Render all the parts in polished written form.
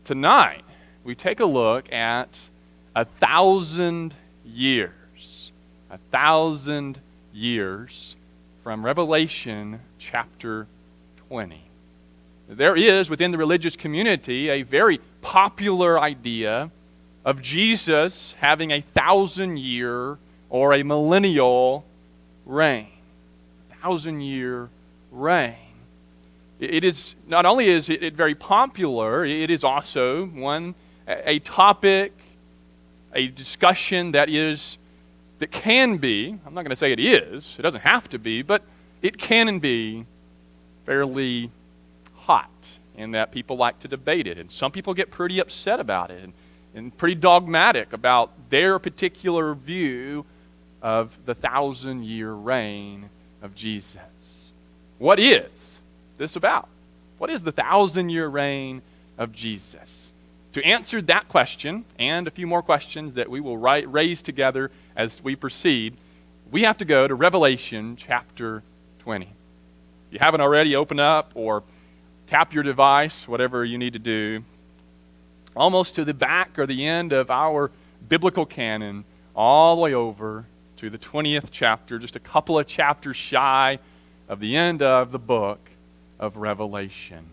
Tonight, we take a look at 1,000 years. 1,000 years from Revelation chapter 20. There is, within the religious community, a very popular idea of Jesus having 1,000-year or a millennial reign. 1,000-year reign. It is, not only is it very popular, it is also a topic, a discussion that can be, I'm not going to say it is, it doesn't have to be, but it can be fairly hot in that people like to debate it. And some people get pretty upset about it and pretty dogmatic about their particular view of the 1,000-year reign of Jesus. What is this about? What is the 1,000-year reign of Jesus? To answer that question and a few more questions that we will raise together as we proceed, we have to go to Revelation chapter 20. If you haven't already, open up or tap your device, whatever you need to do, almost to the back or the end of our biblical canon, all the way over to the 20th chapter, just a couple of chapters shy of the end of the book of Revelation.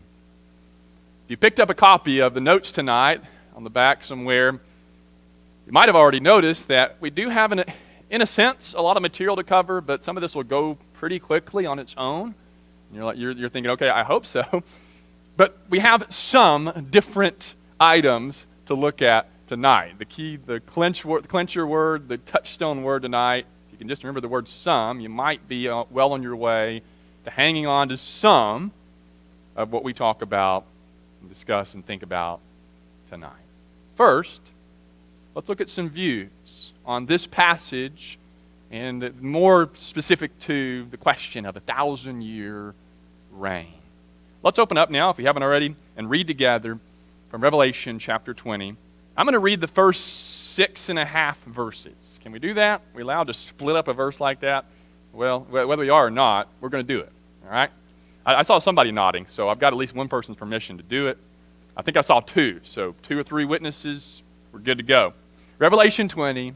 If you picked up a copy of the notes tonight on the back somewhere, you might have already noticed that we do have, in a sense, a lot of material to cover, but some of this will go pretty quickly on its own. You're thinking, okay, I hope so. But we have some different items to look at tonight. The clincher word, the touchstone word tonight, if you can just remember the word some, you might be well on your way to hanging on to some of what we talk about and discuss and think about tonight. First, let's look at some views on this passage and more specific to the question of 1,000-year reign. Let's open up now, if we haven't already, and read together from Revelation chapter 20. I'm going to read the first 6.5 verses. Can we do that? Are we allowed to split up a verse like that? Well, whether we are or not, we're going to do it. All right? I saw somebody nodding, so I've got at least one person's permission to do it. I think I saw two, so 2 or 3 witnesses, we're good to go. Revelation 20,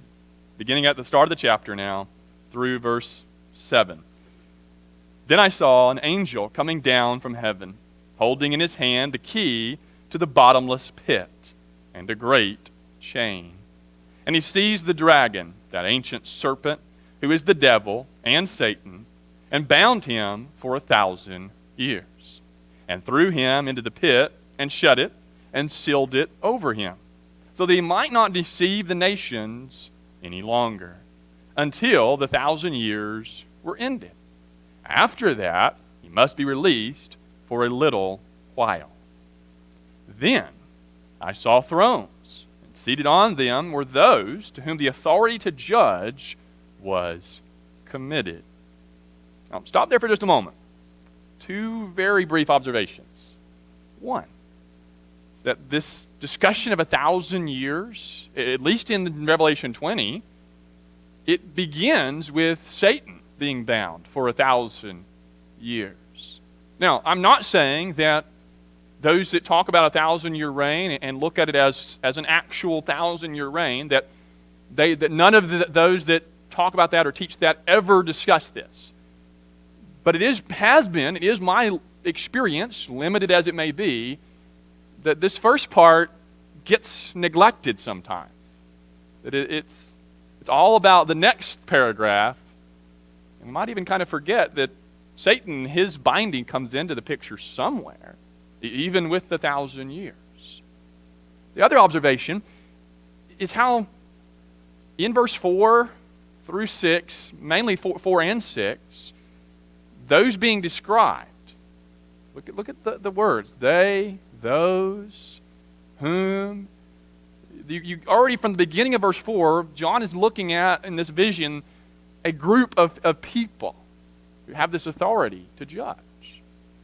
beginning at the start of the chapter now, through verse 7. Then I saw an angel coming down from heaven, holding in his hand the key to the bottomless pit and a great chain. And he seized the dragon, that ancient serpent, who is the devil and Satan, and bound him for 1,000 years, and threw him into the pit, and shut it, and sealed it over him, so that he might not deceive the nations any longer, until the 1,000 years were ended. After that, he must be released for a little while. Then I saw thrones, and seated on them were those to whom the authority to judge was committed. Now, stop there for just a moment. 2 very brief observations. One, is that this discussion of 1,000 years, at least in Revelation 20, it begins with Satan being bound for 1,000 years. Now, I'm not saying that those that talk about 1,000-year reign and look at it as an actual 1,000-year reign, that none of those that talk about that or teach that ever discuss this. But it is my experience, limited as it may be, that this first part gets neglected sometimes. That it's all about the next paragraph. And we might even kind of forget that Satan, his binding comes into the picture somewhere, even with the 1,000 years. The other observation is how in verse 4 through 6, mainly 4 and 6, those being described, look at the words, they, those, whom. You already from the beginning of verse 4, John is looking at, in this vision, a group of people who have this authority to judge.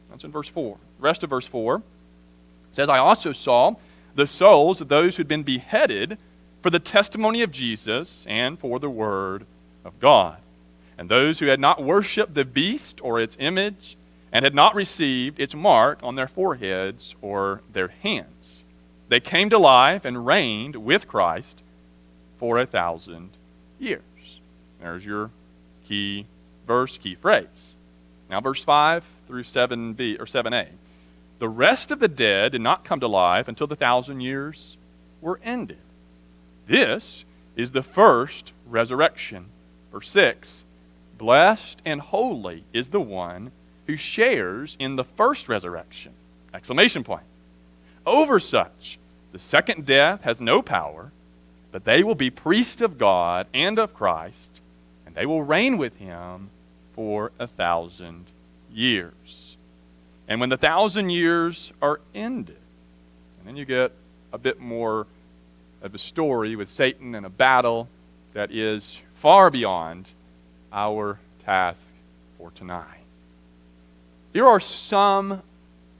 That's in verse 4. The rest of verse 4 says, I also saw the souls of those who had been beheaded for the testimony of Jesus and for the word of God, and those who had not worshipped the beast or its image, and had not received its mark on their foreheads or their hands. They came to life and reigned with Christ for 1,000 years. There's your key verse, key phrase. Now verse 5 through 7b or 7a. The rest of the dead did not come to life until the 1,000 years were ended. This is the first resurrection. Verse 6. Blessed and holy is the one who shares in the first resurrection. Exclamation point. Over such, the second death has no power, but they will be priests of God and of Christ, and they will reign with him for 1,000 years. And when the 1,000 years are ended, and then you get a bit more of a story with Satan and a battle that is far beyond our task for tonight. Here are some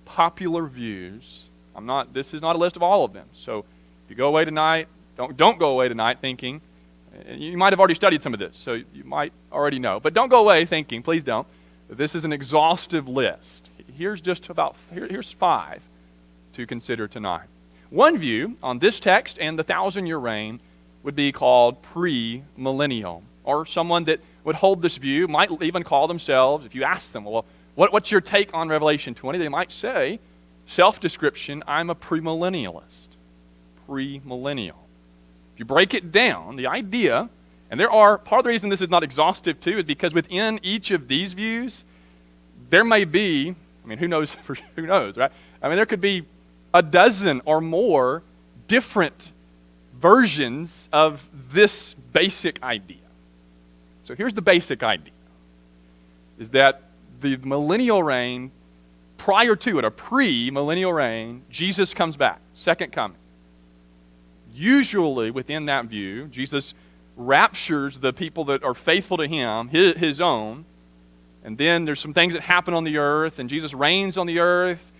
popular views. This is not a list of all of them. So if you go away tonight, don't go away tonight thinking, you might have already studied some of this, so you might already know, but don't go away thinking, please don't, that this is an exhaustive list. Here's 5 to consider tonight. One view on this text and the 1,000-year reign would be called premillennial, or someone that would hold this view might even call themselves, if you ask them, well, what's your take on Revelation 20? They might say, self-description, I'm a premillennialist. Premillennial. If you break it down, the idea, and part of the reason this is not exhaustive too, is because within each of these views, there may be, who knows, right? There could be a dozen or more different versions of this basic idea. So here's the basic idea, is that the millennial reign, prior to it, a pre-millennial reign, Jesus comes back, second coming. Usually within that view, Jesus raptures the people that are faithful to him, his own, and then there's some things that happen on the earth, and Jesus reigns on the earth.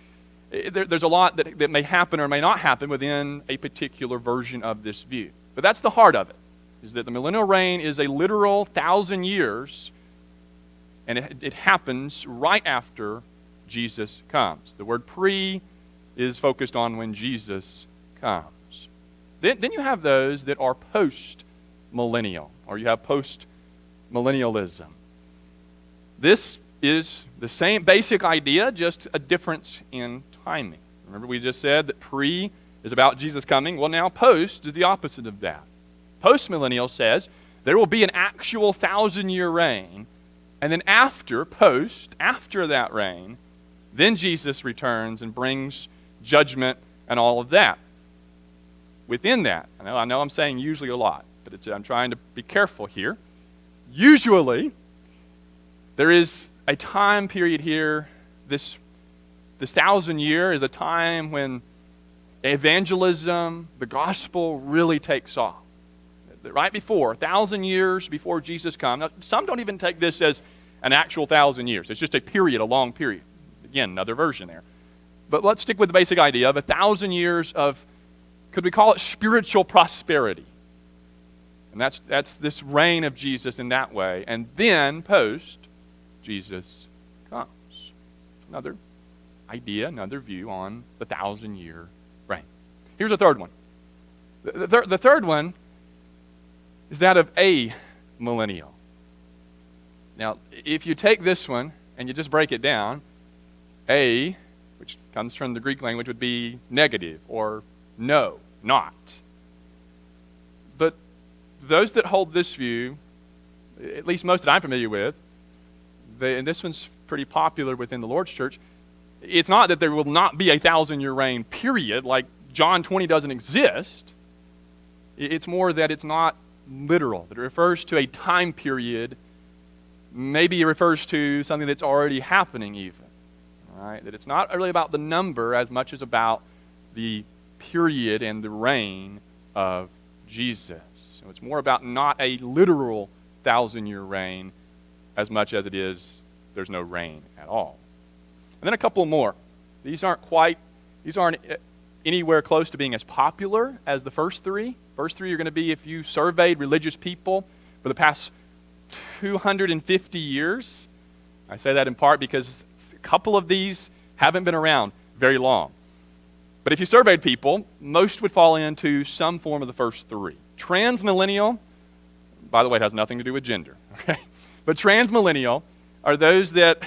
There's a lot that may happen or may not happen within a particular version of this view. But that's the heart of it, is that the millennial reign is a literal 1,000 years, and it happens right after Jesus comes. The word pre is focused on when Jesus comes. Then you have those that are post-millennial, or you have post-millennialism. This is the same basic idea, just a difference in timing. Remember we just said that pre is about Jesus coming. Well, now post is the opposite of that. Post-millennial says there will be an actual 1,000-year reign, and then after that reign, then Jesus returns and brings judgment and all of that. Within that, I know I'm saying usually a lot, but I'm trying to be careful here. Usually, there is a time period here, this 1,000-year is a time when evangelism, the gospel really takes off. Right before, 1,000 years before Jesus comes. Now, some don't even take this as an actual 1,000 years. It's just a period, a long period. Again, another version there. But let's stick with the basic idea of 1,000 years of, could we call it spiritual prosperity? And that's this reign of Jesus in that way. And then post, Jesus comes. Another idea, another view on the 1,000-year reign. Here's a third one. The third one is that of a millennial. Now, if you take this one and you just break it down, a, which comes from the Greek language, would be negative or no, not. But those that hold this view, at least most that I'm familiar with, and this one's pretty popular within the Lord's church, it's not that there will not be a 1,000-year reign, period, like John 20 doesn't exist. It's more that it's not literal, that it refers to a time period. Maybe it refers to something that's already happening even. Right? That it's not really about the number as much as about the period and the reign of Jesus. So it's more about not a literal 1,000-year reign as much as it is there's no reign at all. And then a couple more. These aren't anywhere close to being as popular as the first three. First three are going to be if you surveyed religious people for the past 250 years. I say that in part because a couple of these haven't been around very long. But if you surveyed people, most would fall into some form of the first three. Transmillennial, by the way, it has nothing to do with gender, okay? But transmillennial are those that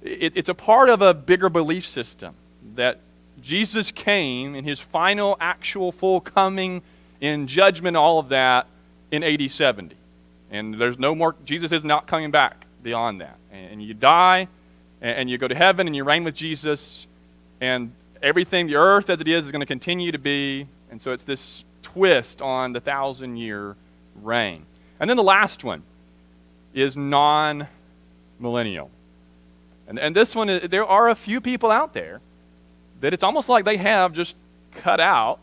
it's a part of a bigger belief system that Jesus came in his final, actual, full coming in judgment, all of that, in AD 70. And there's no more, Jesus is not coming back beyond that. And you die, and you go to heaven, and you reign with Jesus, and everything, the earth as it is going to continue to be. And so it's this twist on the 1,000-year reign. And then the last one is non-millennial. And this one, there are a few people out there that it's almost like they have just cut out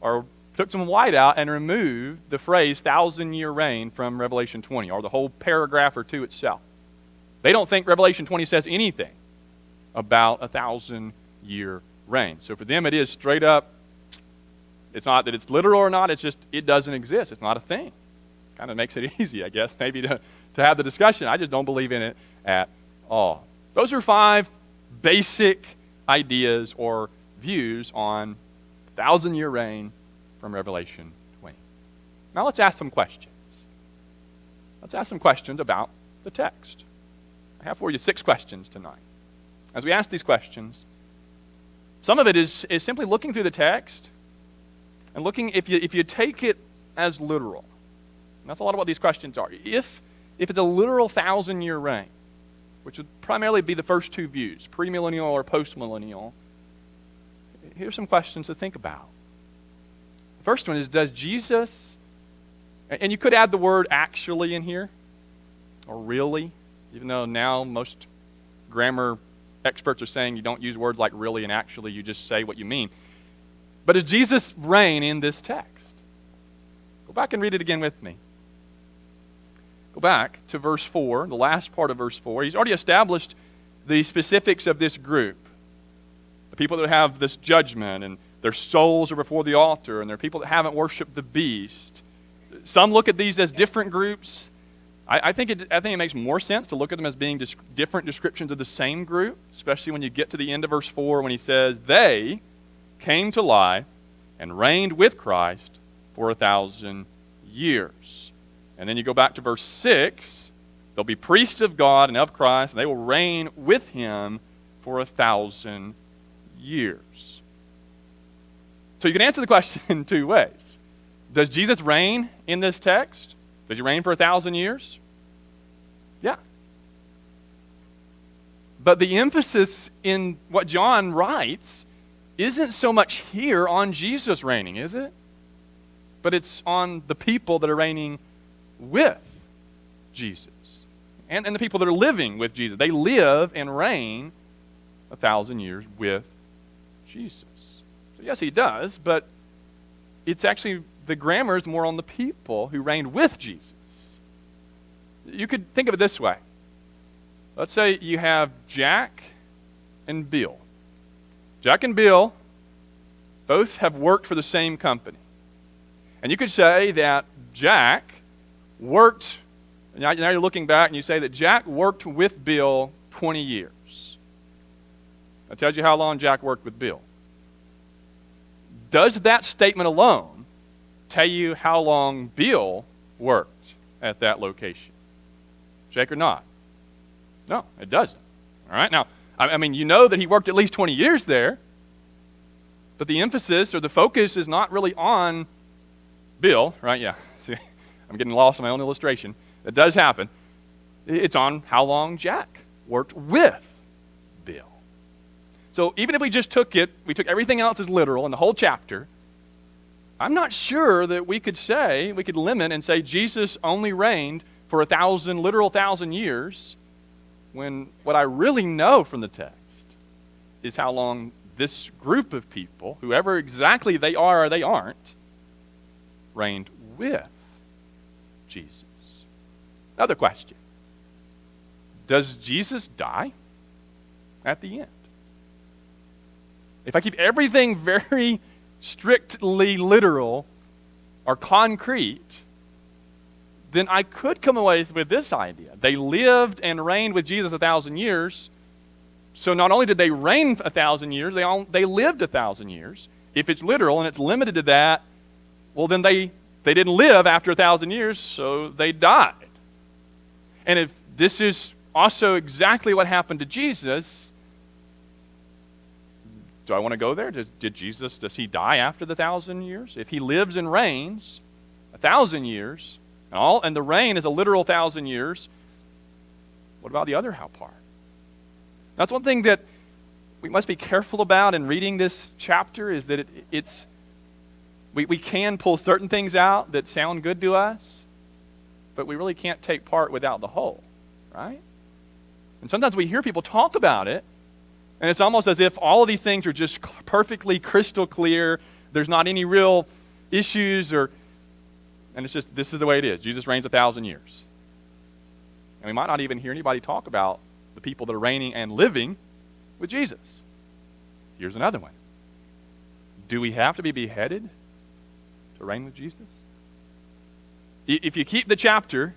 or took some white out and removed the phrase 1,000-year reign from Revelation 20, or the whole paragraph or two itself. They don't think Revelation 20 says anything about a 1,000-year reign. So for them, it is straight up, it's not that it's literal or not, it's just it doesn't exist. It's not a thing. Kind of makes it easy, I guess, maybe to have the discussion. I just don't believe in it at all. Those are 5 basic ideas or views on 1,000-year reign from Revelation 20. Now let's ask some questions. Let's ask some questions about the text. I have for you 6 questions tonight. As we ask these questions, some of it is simply looking through the text and looking if you take it as literal. And that's a lot of what these questions are. If it's a literal 1,000-year reign, which would primarily be the first 2 views, premillennial or postmillennial, here's some questions to think about. The first one is, does Jesus, and you could add the word actually in here, or really, even though now most grammar experts are saying you don't use words like really and actually, you just say what you mean. But does Jesus reign in this text? Go back and read it again with me. Go back to verse 4, the last part of verse 4. He's already established the specifics of this group. The people that have this judgment, and their souls are before the altar, and there are people that haven't worshiped the beast. Some look at these as different groups. I think it makes more sense to look at them as being different descriptions of the same group, especially when you get to the end of verse 4 when he says, they came to life and reigned with Christ for 1,000 years. And then you go back to verse 6, they'll be priests of God and of Christ, and they will reign with him for 1,000 years. So you can answer the question in 2 ways. Does Jesus reign in this text? Does he reign for 1,000 years? Yeah. But the emphasis in what John writes isn't so much here on Jesus reigning, is it? But it's on the people that are reigning with Jesus. And the people that are living with Jesus. They live and reign 1,000 years with Jesus. So yes, he does, but it's actually, the grammar is more on the people who reigned with Jesus. You could think of it this way. Let's say you have Jack and Bill. Jack and Bill both have worked for the same company. And you could say that Jack worked, now you're looking back and you say that Jack worked with Bill 20 years. That tells you how long Jack worked with Bill. Does that statement alone tell you how long Bill worked at that location? Jake or not? No, it doesn't. All right? Now, I mean, you know that he worked at least 20 years there, but the emphasis or the focus is not really on Bill, right? Yeah. See, I'm getting lost in my own illustration. It does happen. It's on how long Jack worked with Bill. So even if we just took everything else as literal in the whole chapter, I'm not sure that we could limit and say Jesus only reigned for 1,000, literal 1,000 years, when what I really know from the text is how long this group of people, whoever exactly they are or they aren't, reigned with Jesus. Another question. Does Jesus die at the end? If I keep everything very strictly literal or concrete, then I could come away with this idea. They lived and reigned with Jesus 1,000 years, So not only did they reign 1,000 years, they lived 1,000 years. If it's literal and it's limited to that, well, then they didn't live after 1,000 years, so they died. And if this is also exactly what happened to Jesus, do I want to go there? Does he die after the 1,000 years? If he lives and reigns 1,000 years, and the reign is a literal 1,000 years, what about the other how part? That's one thing that we must be careful about in reading this chapter, is that we can pull certain things out that sound good to us, but we really can't take part without the whole, right? And sometimes we hear people talk about it, and it's almost as if all of these things are just perfectly crystal clear. There's not any real issues, and it's just, this is the way it is. Jesus reigns 1,000 years. And we might not even hear anybody talk about the people that are reigning and living with Jesus. Here's another one. Do we have to be beheaded to reign with Jesus? If you keep the chapter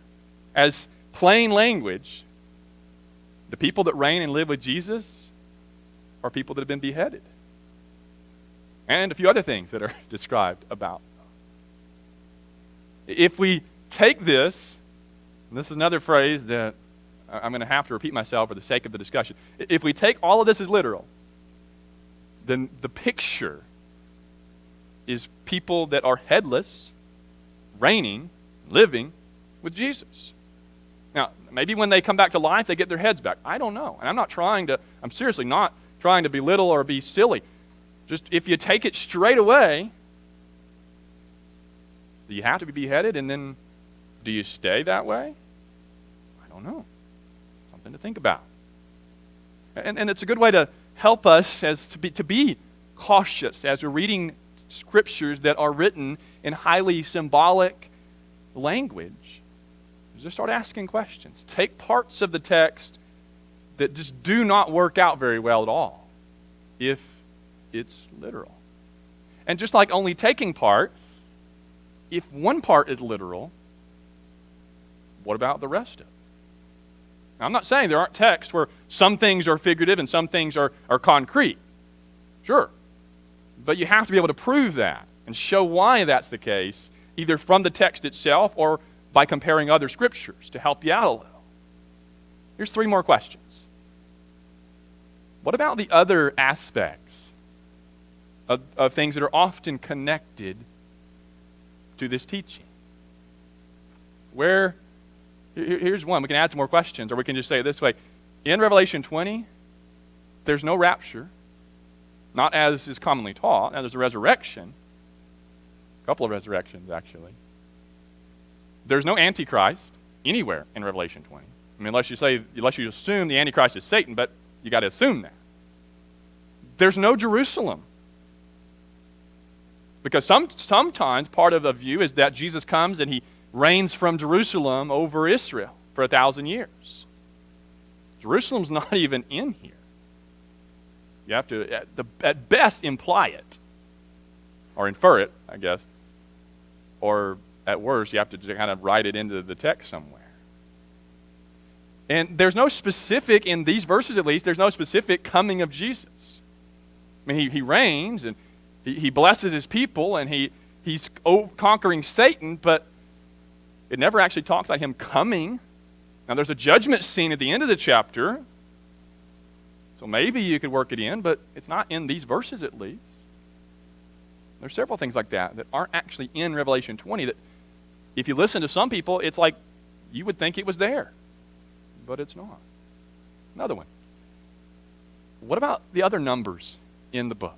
as plain language, the people that reign and live with Jesus are people that have been beheaded. And a few other things that are described about. If we take this, and this is another phrase that I'm going to have to repeat myself for the sake of the discussion. If we take all of this as literal, then the picture is people that are headless, reigning, living with Jesus. Now, maybe when they come back to life, they get their heads back. I don't know. And I'm seriously not trying to belittle or be silly. Just if you take it straight away, do you have to be beheaded, and then do you stay that way? I don't know. Something to think about. And it's a good way to help us as to be cautious as we're reading scriptures that are written in highly symbolic language. Just start asking questions. Take parts of the text that just do not work out very well at all if it's literal. And just like only taking part, if one part is literal, what about the rest of it? Now, I'm not saying there aren't texts where some things are figurative and some things are concrete. Sure. But you have to be able to prove that and show why that's the case, either from the text itself or by comparing other scriptures to help you out a little. Here's 3 more questions. What about the other aspects of things that are often connected to this teaching? Here's one. We can add some more questions, or we can just say it this way. In Revelation 20, there's no rapture, not as is commonly taught. Now, there's a resurrection, a couple of resurrections, actually. There's no Antichrist anywhere in Revelation 20. I mean, unless you assume the Antichrist is Satan, but you got to assume that. There's no Jerusalem. Because sometimes part of the view is that Jesus comes and he reigns from Jerusalem over Israel for 1,000 years. Jerusalem's not even in here. You have to, at best, imply it. Or infer it, I guess. Or at worst, you have to kind of write it into the text somewhere. And there's no specific, in these verses at least, there's no specific coming of Jesus. I mean, he reigns and he blesses his people and he's conquering Satan, but it never actually talks about him coming. Now, there's a judgment scene at the end of the chapter, so maybe you could work it in, but it's not in these verses at least. There's several things like that aren't actually in Revelation 20 that if you listen to some people, it's like you would think it was there, but it's not. Another one. What about the other numbers in the book?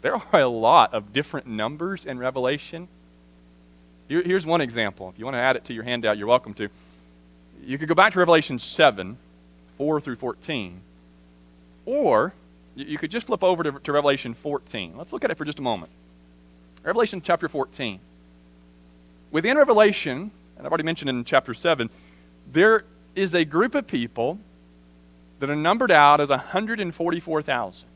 There are a lot of different numbers in Revelation. Here's one example. If you want to add it to your handout, you're welcome to. You could go back to Revelation 7, 4 through 14, or you could just flip over to Revelation 14. Let's look at it for just a moment. Revelation chapter 14. Within Revelation, and I've already mentioned in chapter 7, there is a group of people that are numbered out as 144,000.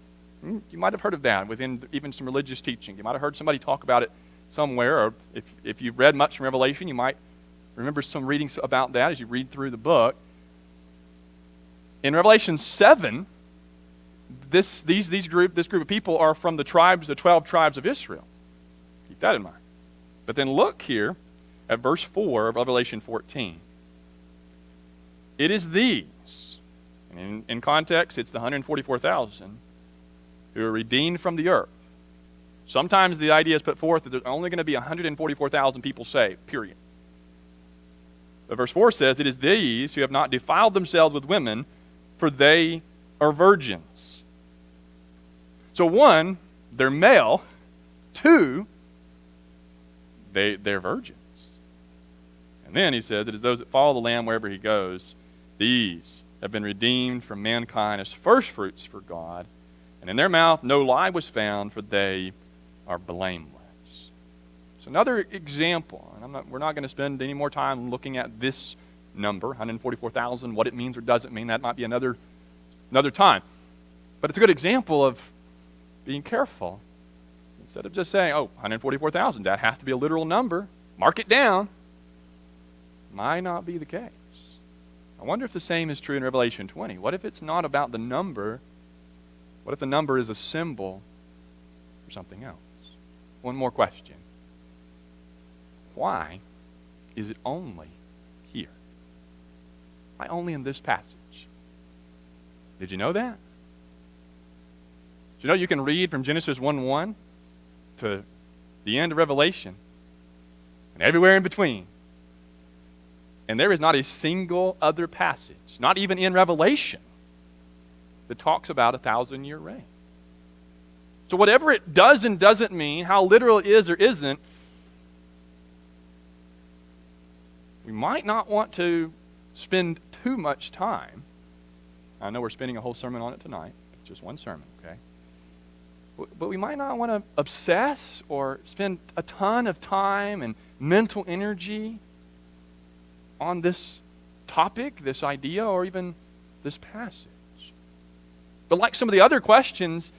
You might have heard of that within even some religious teaching. You might have heard somebody talk about it somewhere, or if you've read much from Revelation, you might remember some readings about that as you read through the book. In Revelation 7, this group of people are from the 12 tribes of Israel. Keep that in mind. But then look here at verse 4 of Revelation 14. It is these, and in context, it's the 144,000 who are redeemed from the earth. Sometimes the idea is put forth that there's only going to be 144,000 people saved, period. But verse 4 says, it is these who have not defiled themselves with women, for they are virgins. So one, they're male. Two, they're virgins. And then he says, it is those that follow the Lamb wherever he goes. These have been redeemed from mankind as firstfruits for God. And in their mouth no lie was found, for they are blameless. So another example, and we're not going to spend any more time looking at this number, 144,000, what it means or doesn't mean. That might be another time. But it's a good example of being careful. Instead of just saying, 144,000, that has to be a literal number, mark it down, might not be the case. I wonder if the same is true in Revelation 20. What if it's not about the number? What if the number is a symbol for something else? One more question. Why is it only here? Why only in this passage? Did you know that? Did you know you can read from Genesis 1:1 to the end of Revelation and everywhere in between, and there is not a single other passage, not even in Revelation, that talks about a 1,000-year reign. So whatever it does and doesn't mean, how literal it is or isn't, we might not want to spend too much time. I know we're spending a whole sermon on it tonight. It's just one sermon, okay? But we might not want to obsess or spend a ton of time and mental energy on this topic, this idea, or even this passage. But like some of the other questions,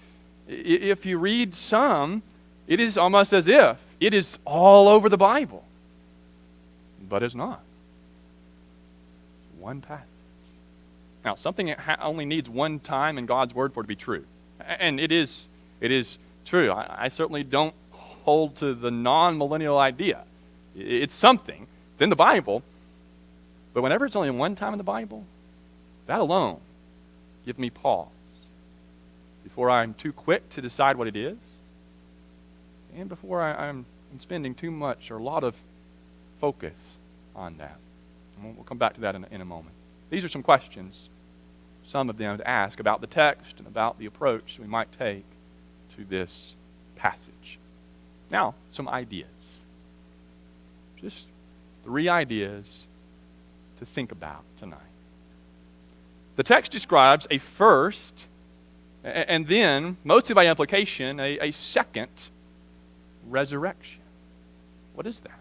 if you read some, it is almost as if it is all over the Bible. But it's not. One passage. Now, something only needs one time in God's Word for it to be true. And it is true. I certainly don't hold to the non-millennial idea. It's something. It's in the Bible. But whenever it's only one time in the Bible, that alone gives me pause before I'm too quick to decide what it is, and before I'm spending too much or a lot of focus on that. And we'll come back to that in a moment. These are some questions, some of them to ask about the text and about the approach we might take to this passage. Now, some ideas. Just 3 ideas to think about tonight. The text describes a first, and then, mostly by implication, a second resurrection. What is that?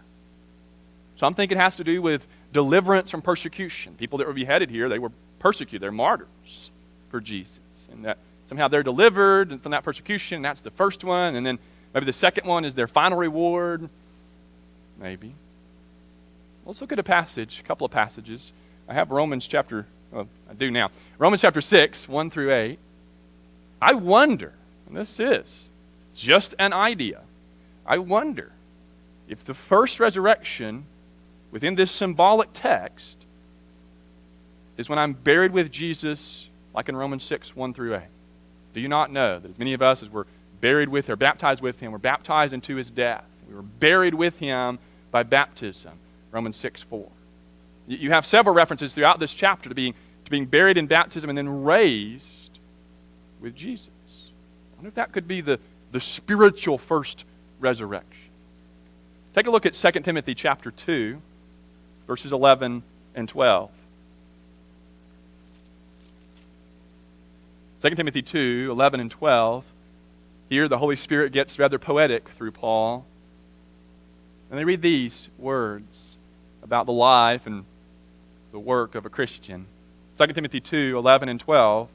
Some think it has to do with deliverance from persecution. People that were beheaded here, they were persecuted. They're martyrs for Jesus. And that somehow they're delivered from that persecution. That's the first one. And then maybe the second one is their final reward. Maybe. Let's look at a couple of passages. I have Romans chapter 6, 1 through 8. I wonder, and this is just an idea, I wonder if the first resurrection within this symbolic text is when I'm buried with Jesus, like in Romans 6, 1 through 8. Do you not know that as many of us as were buried with or baptized with him, were baptized into his death? We were buried with him by baptism, Romans 6, 4. You have several references throughout this chapter to being buried in baptism and then raised with Jesus. I wonder if that could be the spiritual first resurrection. Take a look at 2 Timothy chapter 2, verses 11 and 12. 2 Timothy 2, 11 and 12. Here the Holy Spirit gets rather poetic through Paul. And they read these words about the life and the work of a Christian. 2 Timothy 2, 11 and 12.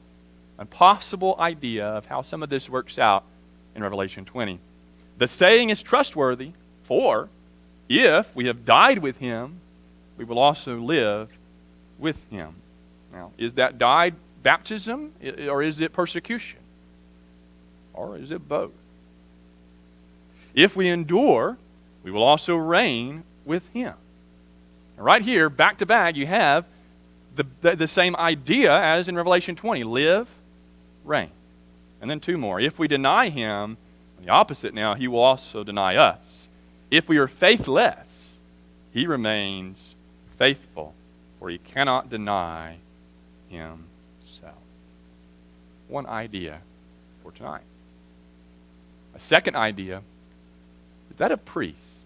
A possible idea of how some of this works out in Revelation 20. The saying is trustworthy, for if we have died with him, we will also live with him. Now, is that died baptism, or is it persecution? Or is it both? If we endure, we will also reign with him. Right here, back to back, you have the same idea as in Revelation 20. Live, reign. And then two more. If we deny him, the opposite now, he will also deny us. If we are faithless, he remains faithful, for he cannot deny himself. One idea for tonight. A second idea is that of priests.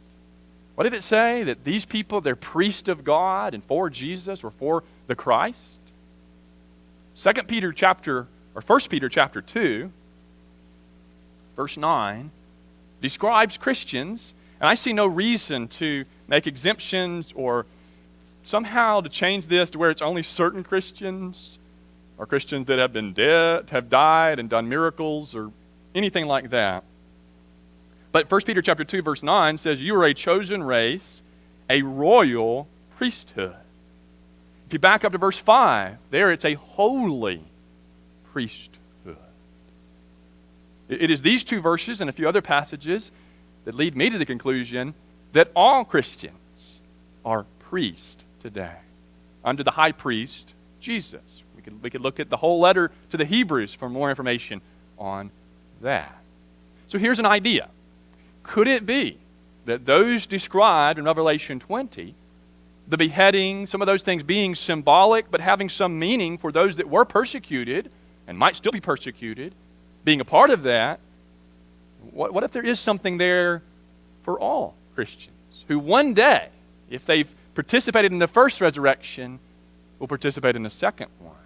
What did it say? That these people, they're priests of God and for Jesus or for the Christ? 1 Peter chapter 2, verse 9, describes Christians, and I see no reason to make exemptions or somehow to change this to where it's only certain Christians or Christians that have been dead, have died and done miracles or anything like that. But 1 Peter chapter 2, verse 9 says, you are a chosen race, a royal priesthood. If you back up to verse 5, there it's a holy priesthood. It is these two verses and a few other passages that lead me to the conclusion that all Christians are priests today, under the high priest, Jesus. We could look at the whole letter to the Hebrews for more information on that. So here's an idea. Could it be that those described in Revelation 20, the beheading, some of those things being symbolic but having some meaning for those that were persecuted and might still be persecuted, being a part of that, what if there is something there for all Christians who one day, if they've participated in the first resurrection, will participate in the second one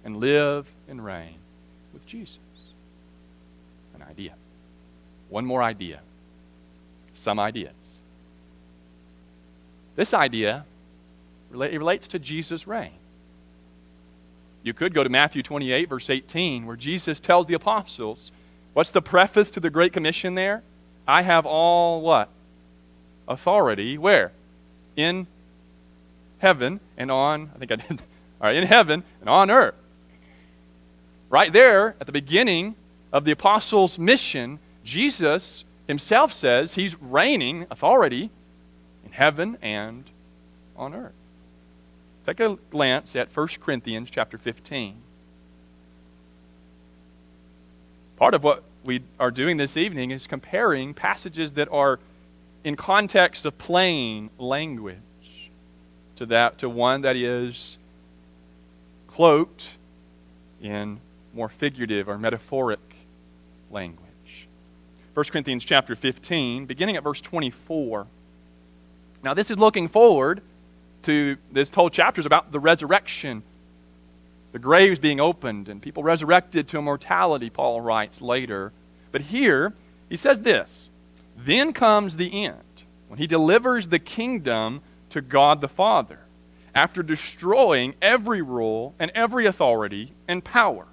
and live and reign with Jesus? An idea. One more idea. Some ideas. This idea relates to Jesus' reign. You could go to Matthew 28, verse 18, where Jesus tells the apostles, what's the preface to the Great Commission there? I have all what? Authority. Where? In heaven and on, I think I did, all right, in heaven and on earth. Right there, at the beginning of the apostles' mission, Jesus himself says he's reigning authority in heaven and on earth. Take a glance at 1 Corinthians chapter 15. Part of what we are doing this evening is comparing passages that are in context of plain language to one that is cloaked in more figurative or metaphoric language. 1 Corinthians chapter 15, beginning at verse 24. Now this is looking forward to this whole chapter is about the resurrection, the graves being opened, and people resurrected to immortality, Paul writes later. But here, he says this, then comes the end, when he delivers the kingdom to God the Father, after destroying every rule and every authority and power.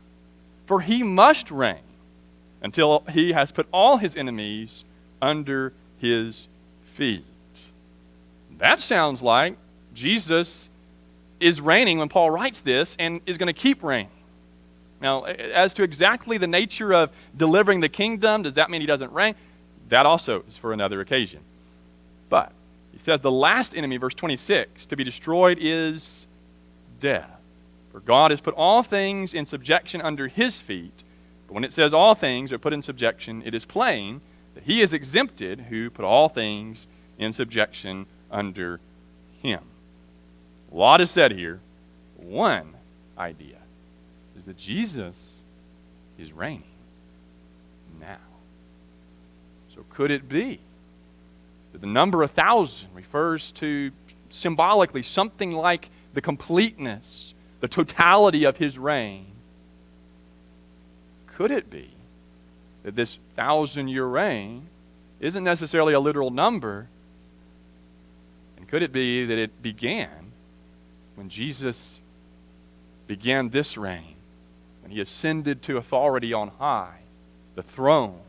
For he must reign until he has put all his enemies under his feet. That sounds like Jesus is reigning when Paul writes this and is going to keep reigning. Now, as to exactly the nature of delivering the kingdom, does that mean he doesn't reign? That also is for another occasion. But he says the last enemy, verse 26, to be destroyed is death. For God has put all things in subjection under his feet. But when it says all things are put in subjection, it is plain that he is exempted who put all things in subjection under him. A lot is said here. One idea is that Jesus is reigning now. So could it be that the number 1,000 refers to symbolically something like the completeness, the totality of his reign? Could it be that this 1,000-year reign isn't necessarily a literal number? And could it be that it began when Jesus began this reign, when he ascended to authority on high, the throne,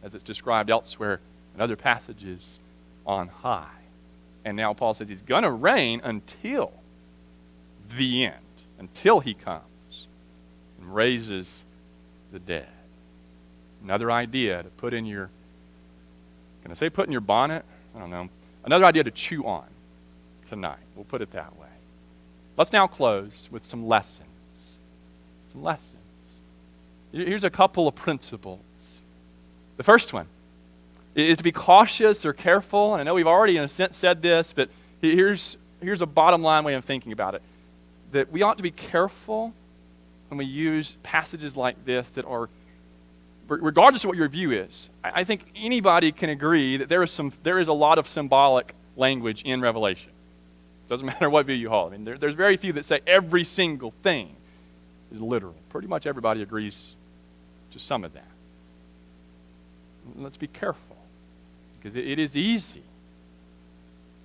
as it's described elsewhere in other passages, on high. And now Paul says he's going to reign until the end, until he comes and raises the dead. Another idea to put in your, can I say put in your bonnet? I don't know. Another idea to chew on tonight. We'll put it that way. Let's now close with some lessons. Some lessons. Here's a couple of principles. The first one is to be cautious or careful. And I know we've already, in a sense, said this, but here's a bottom line way of thinking about it. That we ought to be careful when we use passages like this that are, regardless of what your view is, I think anybody can agree that there is a lot of symbolic language in Revelation. Doesn't matter what view you hold. I mean, there's very few that say every single thing is literal. Pretty much everybody agrees to some of that. Let's be careful, because it is easy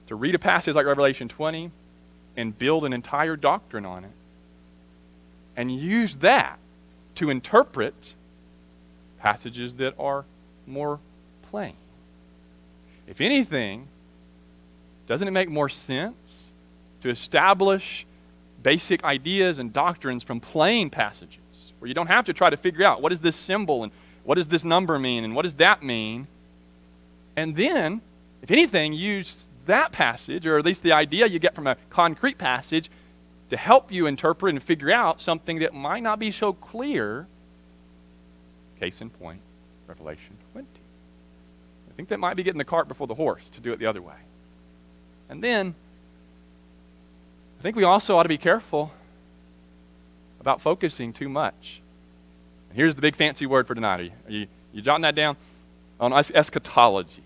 to read a passage like Revelation 20 and build an entire doctrine on it and use that to interpret passages that are more plain. If anything, doesn't it make more sense to establish basic ideas and doctrines from plain passages where you don't have to try to figure out what is this symbol and what does this number mean and what does that mean? And then, if anything, use that passage, or at least the idea you get from a concrete passage, to help you interpret and figure out something that might not be so clear. Case in point, Revelation 20. I think that might be getting the cart before the horse to do it the other way. And then, I think we also ought to be careful about focusing too much. Here's the big fancy word for tonight. Are you jotting that down? On eschatology.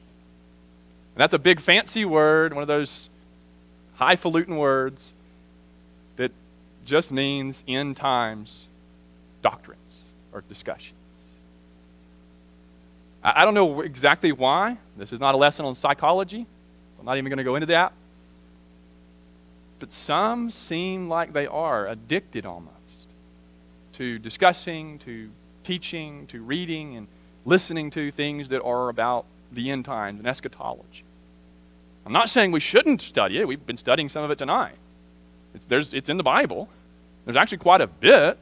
And that's a big fancy word, one of those highfalutin words that just means end times doctrines or discussions. I don't know exactly why. This is not a lesson on psychology. I'm not even going to go into that. But some seem like they are addicted almost to discussing, to teaching, to reading, and listening to things that are about the end times and eschatology. I'm not saying we shouldn't study it. We've been studying some of it tonight. It's in the Bible. There's actually quite a bit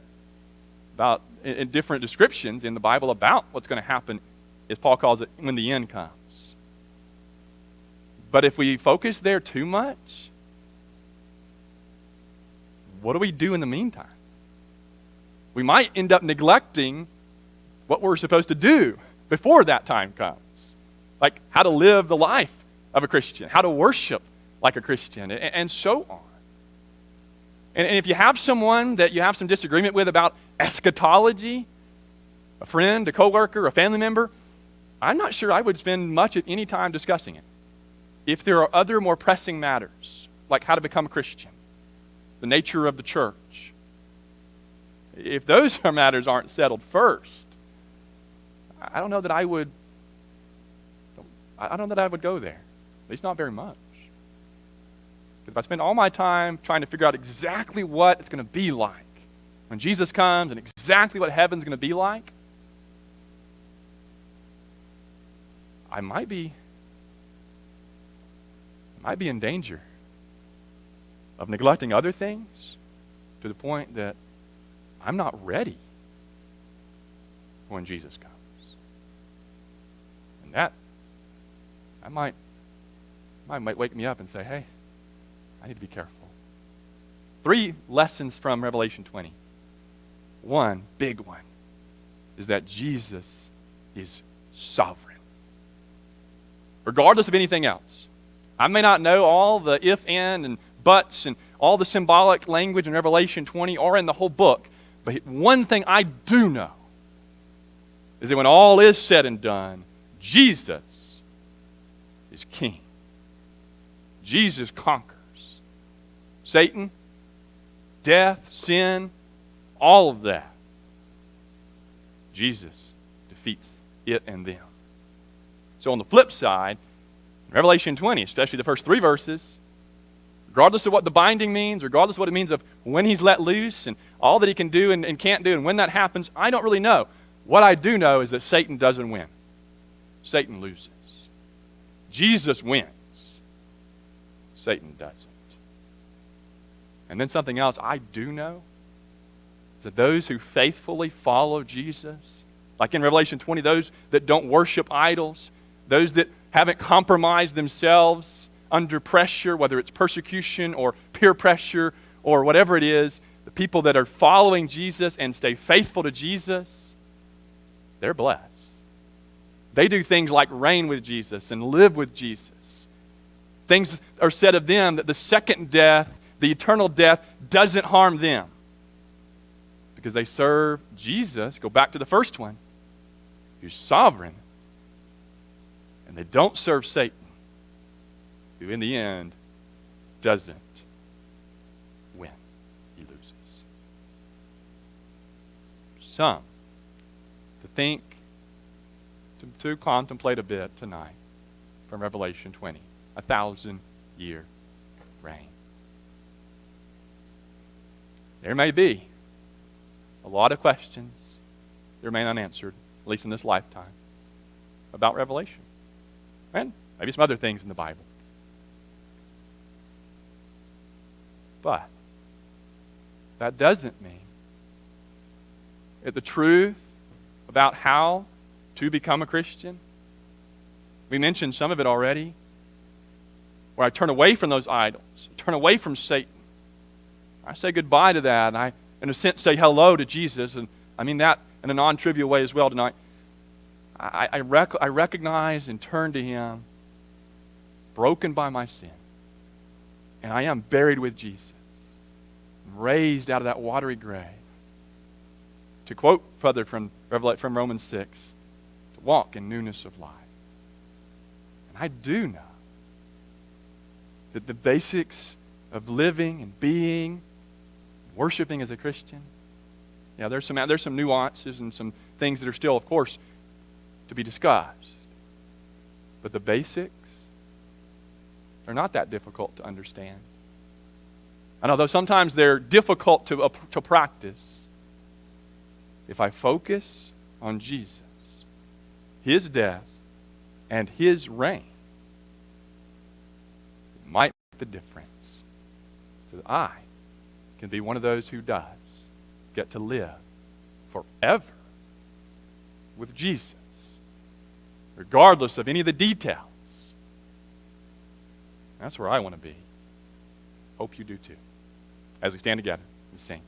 about in different descriptions in the Bible about what's going to happen, as Paul calls it, when the end comes. But if we focus there too much, what do we do in the meantime? We might end up neglecting what we're supposed to do before that time comes. Like how to live the life of a Christian, how to worship like a Christian, and so on. And if you have someone that you have some disagreement with about eschatology, a friend, a coworker, a family member, I'm not sure I would spend much of any time discussing it. If there are other more pressing matters, like how to become a Christian, the nature of the church, if those matters aren't settled first, I don't know that I would go there. At least not very much. Because if I spend all my time trying to figure out exactly what it's going to be like when Jesus comes and exactly what heaven's going to be like, I might be in danger of neglecting other things to the point that I'm not ready when Jesus comes. And that might wake me up and say, hey, I need to be careful. 3 lessons from Revelation 20. One, big one, is that Jesus is sovereign. Regardless of anything else. I may not know all the if, and buts, and all the symbolic language in Revelation 20 or in the whole book, but one thing I do know is that when all is said and done, Jesus is king. Jesus conquers. Satan, death, sin, all of that. Jesus defeats it and them. So on the flip side, Revelation 20, especially the first 3 verses, regardless of what the binding means, regardless of what it means of when he's let loose and all that he can do and can't do and when that happens, I don't really know. What I do know is that Satan doesn't win. Satan loses. Jesus wins. Satan doesn't. And then something else I do know is that those who faithfully follow Jesus Like in Revelation 20, those that don't worship idols, those that haven't compromised themselves under pressure, whether it's persecution or peer pressure or whatever it is, the people that are following Jesus and stay faithful to Jesus, they're blessed. They do things like reign with Jesus and live with Jesus. Things are said of them that the second death, the eternal death, doesn't harm them because they serve Jesus. Go back to the first one, who's sovereign, and they don't serve Satan, who in the end doesn't win. He loses. Some to think, to contemplate a bit tonight from Revelation 20, 1,000-year reign. There may be a lot of questions that remain unanswered, at least in this lifetime, about Revelation. And maybe some other things in the Bible. But that doesn't mean that the truth about how to become a Christian, we mentioned some of it already, where I turn away from those idols, turn away from Satan. I say goodbye to that, and I, in a sense, say hello to Jesus, and I mean that in a non-trivial way as well tonight. I recognize and turn to Him, broken by my sin, and I am buried with Jesus, raised out of that watery grave. To quote further from Romans 6, to walk in newness of life. And I do know that the basics of living and being, worshiping as a Christian, yeah, there's some nuances and some things that are still, of course, to be discussed. But the basics are not that difficult to understand. And although sometimes they're difficult to practice, if I focus on Jesus, His death, and His reign, it might make the difference so that I can be one of those who does get to live forever with Jesus, regardless of any of the details. That's where I want to be. Hope you do too. As we stand together and sing.